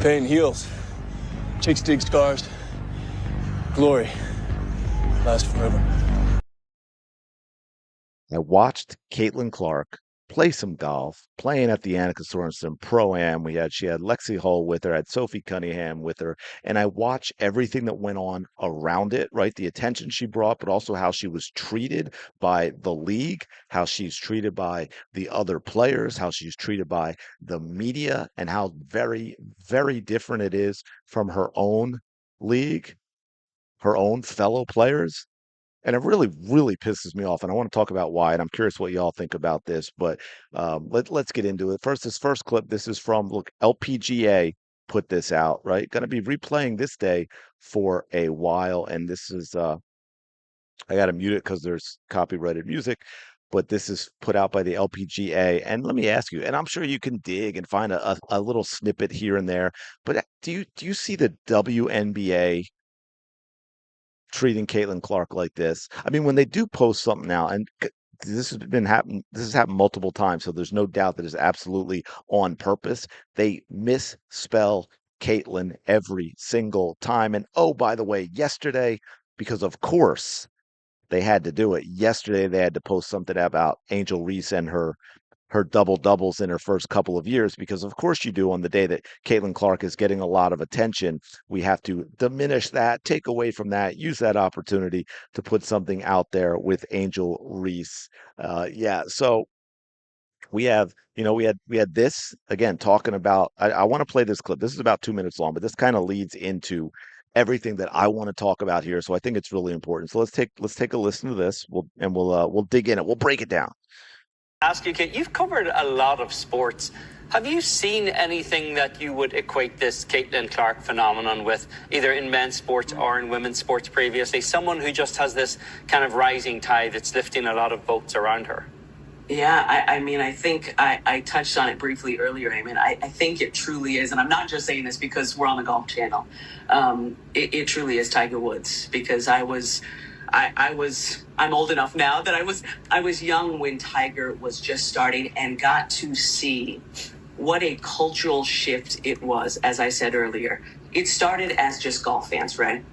Pain heals. Chicks dig scars. Glory lasts forever. I watched Caitlin Clark play some golf, playing at the Annika Sorensen Pro-Am. She had Lexi Hull with her, had Sophie Cunningham with her, and I watched everything that went on around it, right? The attention she brought, but also how she was treated by the league, how she's treated by the other players, how she's treated by the media, and how very, very different it is from her own league, her own fellow players. And it really, really pisses me off. And I want to talk about why. And I'm curious what y'all think about this. But let's get into it. First, this first clip. This is from, look, LPGA put this out, right? Going to be replaying this day for a while. And this is, I got to mute it because there's copyrighted music. But this is put out by the LPGA. And let me ask you, and I'm sure you can dig and find a little snippet here and there. But do you see the WNBA treating Caitlin Clark like this? I mean, when they do post something now, and this has happened multiple times, so there's no doubt that it's absolutely on purpose. They misspell Caitlin every single time. And oh, by the way, yesterday, because of course they had to do it. Yesterday they had to post something about Angel Reese and her double doubles in her first couple of years, because of course you do. On the day that Caitlin Clark is getting a lot of attention, we have to diminish that, take away from that, use that opportunity to put something out there with Angel Reese. Yeah, so we had this again talking about. I want to play this clip. This is about 2 minutes long, but this kind of leads into everything that I want to talk about here. So I think it's really important. So let's take a listen to this. We'll dig in it. We'll break it down. Ask you, Kate, you've covered a lot of sports. Have you seen anything that you would equate this Caitlin Clark phenomenon with, either in men's sports or in women's sports previously? Someone who just has this kind of rising tide that's lifting a lot of boats around her. Yeah, I mean, I think I touched on it briefly earlier, Eamon. I think it truly is, and I'm not just saying this because we're on the Golf Channel. It truly is Tiger Woods, because I'm old enough now that I was young when Tiger was just starting and got to see what a cultural shift it was. As I said earlier, it started as just golf fans, right?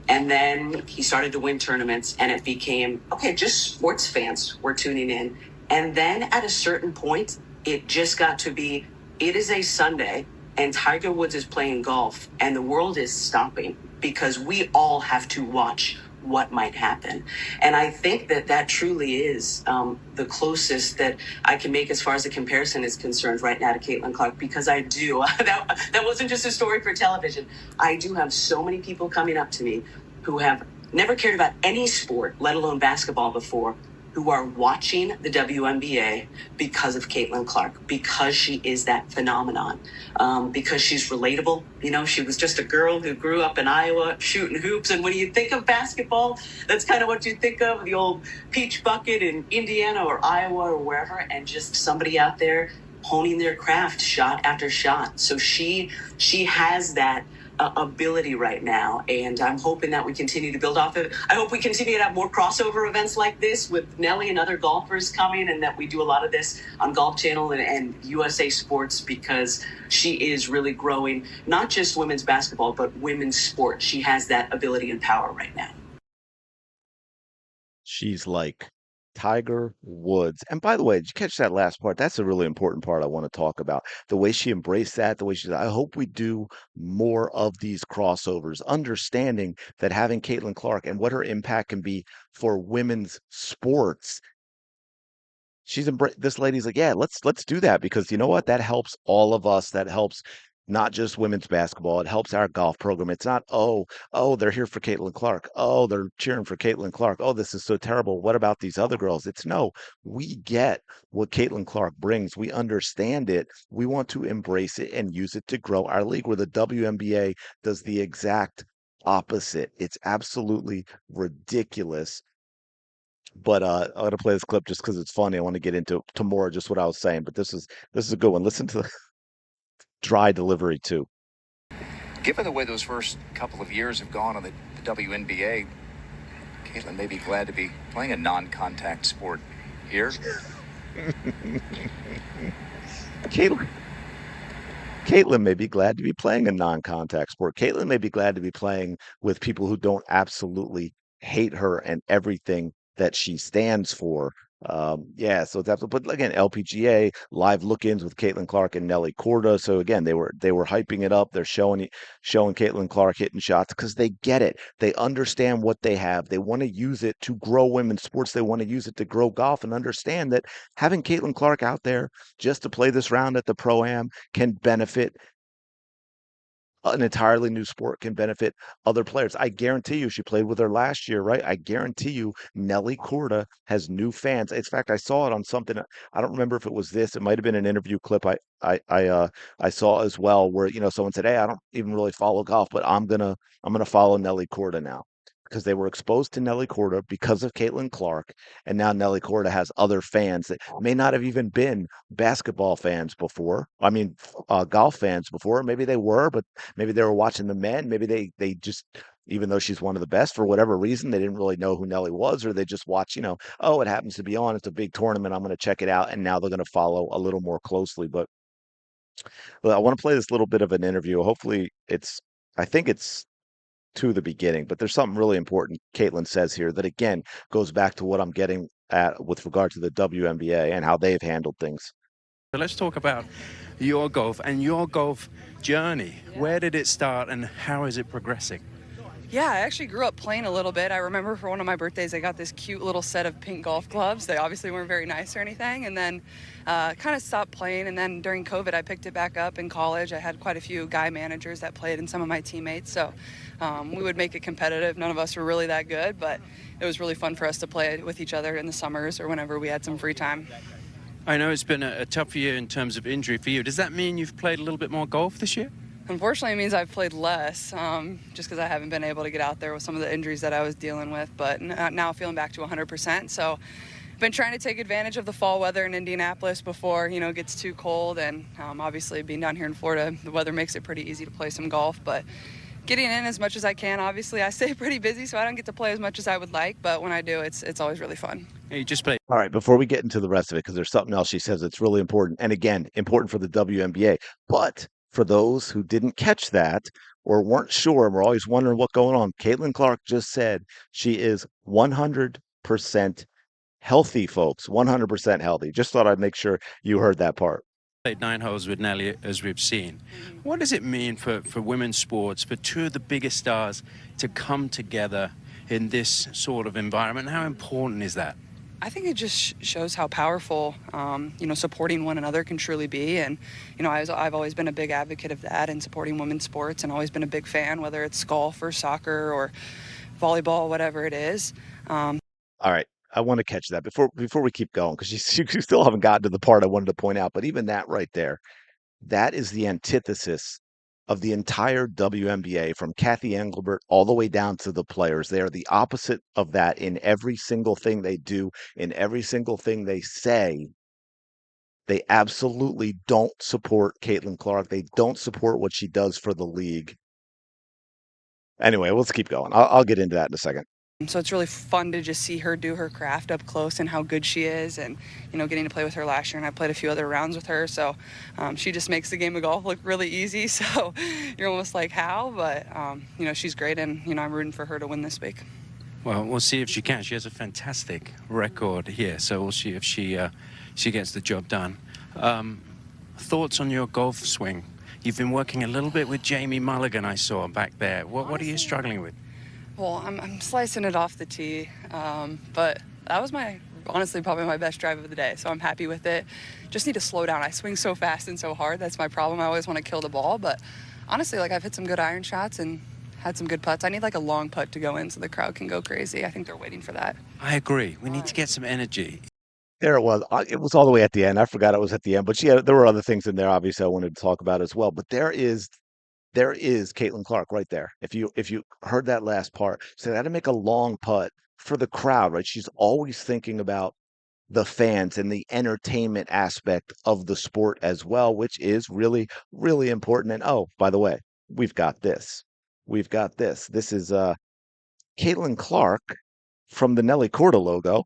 And then he started to win tournaments, and it became, okay, just sports fans were tuning in. And then at a certain point, it just got to be, it is a Sunday and Tiger Woods is playing golf and the world is stopping because we all have to watch what might happen. And I think that truly is the closest that I can make as far as the comparison is concerned right now to Caitlin Clark, because I do. that wasn't just a story for television. I do have so many people coming up to me who have never cared about any sport, let alone basketball before, who are watching the WNBA because of Caitlin Clark, because she is that phenomenon, because she's relatable. You know, she was just a girl who grew up in Iowa shooting hoops. And when you think of basketball, that's kind of what you think of, the old peach bucket in Indiana or Iowa or wherever, and just somebody out there honing their craft shot after shot. So she has that ability right now, and I'm hoping that we continue to build off of it. I hope we continue to have more crossover events like this with Nelly and other golfers coming, and that we do a lot of this on Golf Channel and USA Sports, because she is really growing not just women's basketball but women's sport. She has that ability and power right now. She's like Tiger Woods. And by the way, did you catch that last part? That's a really important part I want to talk about. The way she embraced that, the way she said, I hope we do more of these crossovers, understanding that having Caitlin Clark and what her impact can be for women's sports. This lady's like, yeah, let's do that, because you know what? That helps all of us. That helps not just women's basketball. It helps our golf program. It's not, oh, they're here for Caitlin Clark. Oh, they're cheering for Caitlin Clark. Oh, this is so terrible. What about these other girls? It's no, we get what Caitlin Clark brings. We understand it. We want to embrace it and use it to grow our league, where the WNBA does the exact opposite. It's absolutely ridiculous. But I'm gonna play this clip just because it's funny. I want to get into to more just what I was saying. But this is a good one. Listen to the dry delivery too. Given the way those first couple of years have gone on the WNBA, Caitlin may be glad to be playing a non-contact sport here. Caitlin, Caitlin may be glad to be playing a non-contact sport. Caitlin may be glad to be playing with people who don't absolutely hate her and everything that she stands for. Yeah, so that's but again, LPGA live look-ins with Caitlin Clark and Nelly Korda. So again, they were hyping it up. They're showing Caitlin Clark hitting shots because they get it. They understand what they have. They want to use it to grow women's sports. They want to use it to grow golf and understand that having Caitlin Clark out there just to play this round at the Pro-Am can benefit an entirely new sport, can benefit other players. I guarantee you, she played with her last year, right? I guarantee you, Nelly Korda has new fans. In fact, I saw it on something. I don't remember if it was this. It might have been an interview clip I saw as well, where someone said, "Hey, I don't even really follow golf, but I'm gonna follow Nelly Korda now." Because they were exposed to Nelly Korda because of Caitlin Clark, and now Nelly Korda has other fans that may not have even been basketball fans before. I mean, golf fans before. Maybe they were, but maybe they were watching the men. Maybe they just, even though she's one of the best, for whatever reason, they didn't really know who Nelly was, or they just watch, oh, it happens to be on. It's a big tournament. I'm going to check it out, and now they're going to follow a little more closely. But I want to play this little bit of an interview. Hopefully, I think it's to the beginning, but there's something really important Caitlin says here that again goes back to what I'm getting at with regard to the WNBA and how they've handled things. So let's talk about your golf and your golf journey. Where did it start and how is it progressing? Yeah, I actually grew up playing a little bit. I remember for one of my birthdays, I got this cute little set of pink golf clubs. They obviously weren't very nice or anything. And then kind of stopped playing. And then during COVID, I picked it back up in college. I had quite a few guy managers that played and some of my teammates. So we would make it competitive. None of us were really that good, but it was really fun for us to play with each other in the summers or whenever we had some free time. I know it's been a tough year in terms of injury for you. Does that mean you've played a little bit more golf this year? Unfortunately, it means I've played less, just because I haven't been able to get out there with some of the injuries that I was dealing with. But now feeling back to 100%. So I've been trying to take advantage of the fall weather in Indianapolis before, it gets too cold. And obviously being down here in Florida, the weather makes it pretty easy to play some golf. But getting in as much as I can. Obviously, I stay pretty busy, so I don't get to play as much as I would like. But when I do, it's always really fun. Yeah, you just played. All right, before we get into the rest of it, because there's something else she says that's really important, and again, important for the WNBA. But for those who didn't catch that or weren't sure and were always wondering what's going on, Caitlin Clark just said she is 100% healthy, folks. 100% healthy. Just thought I'd make sure you heard that part. Played 9 holes with Nelly, as we've seen. What does it mean for women's sports, for two of the biggest stars to come together in this sort of environment? How important is that? I think it just shows how powerful, supporting one another can truly be. And, I've always been a big advocate of that and supporting women's sports and always been a big fan, whether it's golf or soccer or volleyball, whatever it is. All right. I want to catch that before we keep going, because you still haven't gotten to the part I wanted to point out. But even that right there, that is the antithesis of the entire WNBA, from Kathy Engelbert all the way down to the players. They are the opposite of that in every single thing they do, in every single thing they say. They absolutely don't support Caitlin Clark. They don't support what she does for the league. Anyway, let's keep going. I'll get into that in a second. So it's really fun to just see her do her craft up close and how good she is, and getting to play with her last year, and I played a few other rounds with her, so she just makes the game of golf look really easy. So you're almost like, how? But she's great, and I'm rooting for her to win this week. Well, we'll see if she can. She has a fantastic record here, so we'll see if she gets the job done. Thoughts on your golf swing? You've been working a little bit with Jamie Mulligan, I saw back there. What are you struggling with? Well, I'm slicing it off the tee, but that was honestly probably my best drive of the day, so I'm happy with it. Just need to slow down. I swing so fast and so hard. That's my problem. I always want to kill the ball, but honestly, I've hit some good iron shots and had some good putts. I need a long putt to go in so the crowd can go crazy. I think they're waiting for that. I agree. We need to get some energy. There it was. It was all the way at the end. I forgot it was at the end, but there were other things in there, obviously, I wanted to talk about as well. But there is Caitlin Clark right there. If you heard that last part, so I had to make a long putt for the crowd, right? She's always thinking about the fans and the entertainment aspect of the sport as well, which is really, really important. And oh, by the way, we've got this. We've got this. This is Caitlin Clark from the Nelly Korda logo.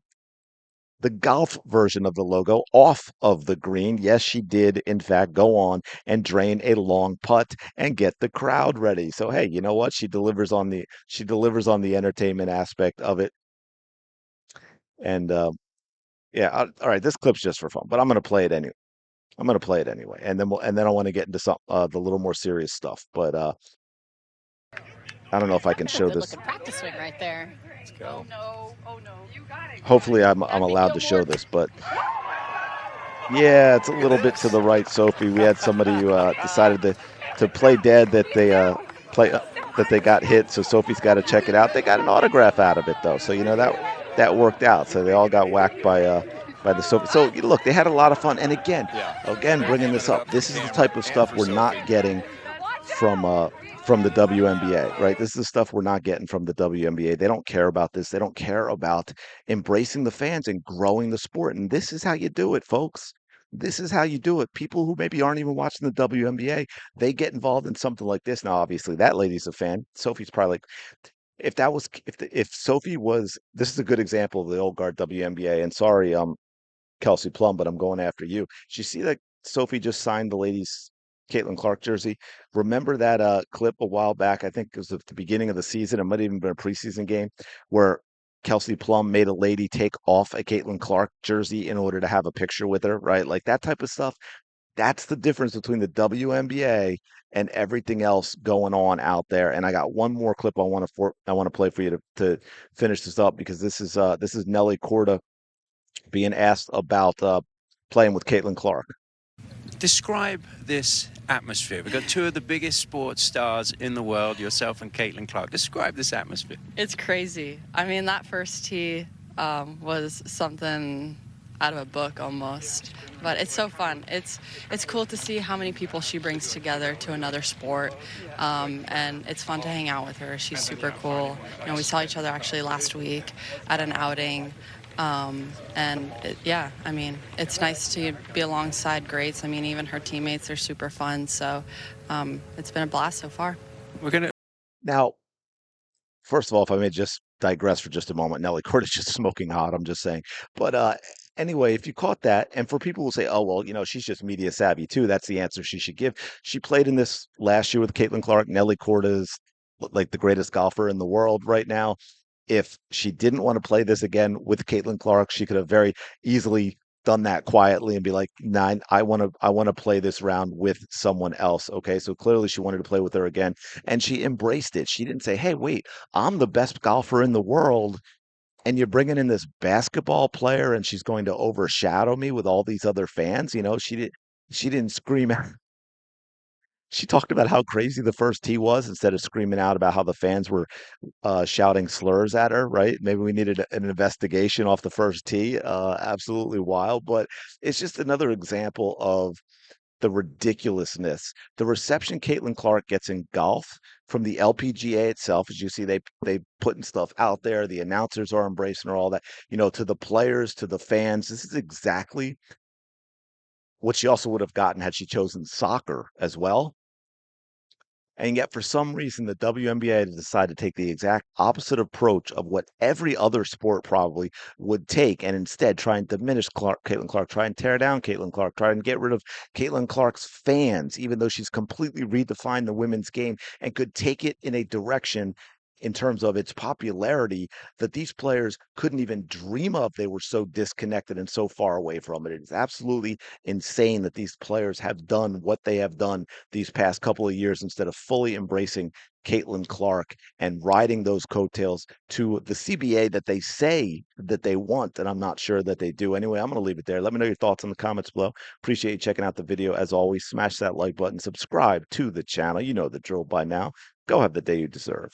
the golf version of the logo off of the green. Yes, she did, in fact, go on and drain a long putt and get the crowd ready. So hey, you know what? She delivers on the entertainment aspect of it. And yeah, all right, this clip's just for fun, but I'm gonna play it anyway. I'm gonna play it anyway, and then I want to get into some the little more serious stuff. But I don't know if I can show Good this. looking practice swing right there. Let's go. Oh no. You got it. Hopefully, I'm allowed to show this, but yeah, it's a Look at little bit to this. the right, Sophie. We had somebody who decided to play dead that they play that they got hit, so Sophie's got to check it out. They got an autograph out of it though, so you know that worked out. So they all got whacked by the Sophie. So look, they had a lot of fun, and again, bringing this up. This is the type of stuff we're not getting from the WNBA, right? This is the stuff we're not getting from the WNBA. They don't care about this. They don't care about embracing the fans and growing the sport. And this is how you do it, folks. This is how you do it. People who maybe aren't even watching the WNBA, they get involved in something like this. Now, obviously, that lady's a fan. Sophie's probably like, if that was if Sophie was, this is a good example of the old guard WNBA. And sorry, Kelsey Plum, but I'm going after you. Did you see that Sophie just signed the ladies' Caitlin Clark jersey? Remember that clip a while back? I think it was at the beginning of the season. It might have even been a preseason game where Kelsey Plum made a lady take off a Caitlin Clark jersey in order to have a picture with her, right? Like that type of stuff. That's the difference between the WNBA and everything else going on out there. And I got one more clip I want to play for you to finish this up because this is Nelly Korda being asked about playing with Caitlin Clark. Describe this atmosphere. We've got two of the biggest sports stars in the world, yourself and Caitlin Clark. Describe this atmosphere. It's crazy. I mean, that first tee was something out of a book almost, but it's so fun. It's cool to see how many people she brings together to another sport, and it's fun to hang out with her. She's super cool. You know, we saw each other actually last week at an outing. Yeah, I mean, it's nice to be alongside greats. I mean, even her teammates are super fun. So it's been a blast so far. We're going to Now, first of all, if I may just digress for just a moment, Nelly Korda's just smoking hot. I'm just saying. But anyway, if you caught that, and for people who say, "Oh, well, you know, she's just media savvy too," that's the answer she should give. She played in this last year with Caitlin Clark. Nelly Korda is like the greatest golfer in the world right now. If she didn't want to play this again with Caitlin Clark, she could have very easily done that quietly and be like, "Nine, I want to play this round with someone else." Okay, so clearly she wanted to play with her again, and she embraced it. She didn't say, "Hey, wait, I'm the best golfer in the world, and you're bringing in this basketball player, and she's going to overshadow me with all these other fans." You know, she didn't scream out. She talked about how crazy the first tee was instead of screaming out about how the fans were shouting slurs at her, right? Maybe we needed an investigation off the first tee. Absolutely wild, but it's just another example of the ridiculousness. The reception Caitlin Clark gets in golf from the LPGA itself, as you see, they putting stuff out there. The announcers are embracing her, all that. You know, to the players, to the fans. This is exactly what she also would have gotten had she chosen soccer as well. And yet, for some reason, the WNBA has decided to take the exact opposite approach of what every other sport probably would take, and instead try and diminish Caitlin Clark, try and tear down Caitlin Clark, try and get rid of Caitlin Clark's fans, even though she's completely redefined the women's game and could take it in a direction in terms of its popularity that these players couldn't even dream of. They were so disconnected and so far away from it. It's absolutely insane that these players have done what they have done these past couple of years instead of fully embracing Caitlin Clark and riding those coattails to the CBA that they say that they want. And I'm not sure that they do. Anyway, I'm going to leave it there. Let me know your thoughts in the comments below. Appreciate you checking out the video. As always, smash that like button, subscribe to the channel. You know the drill by now. Go have the day you deserve.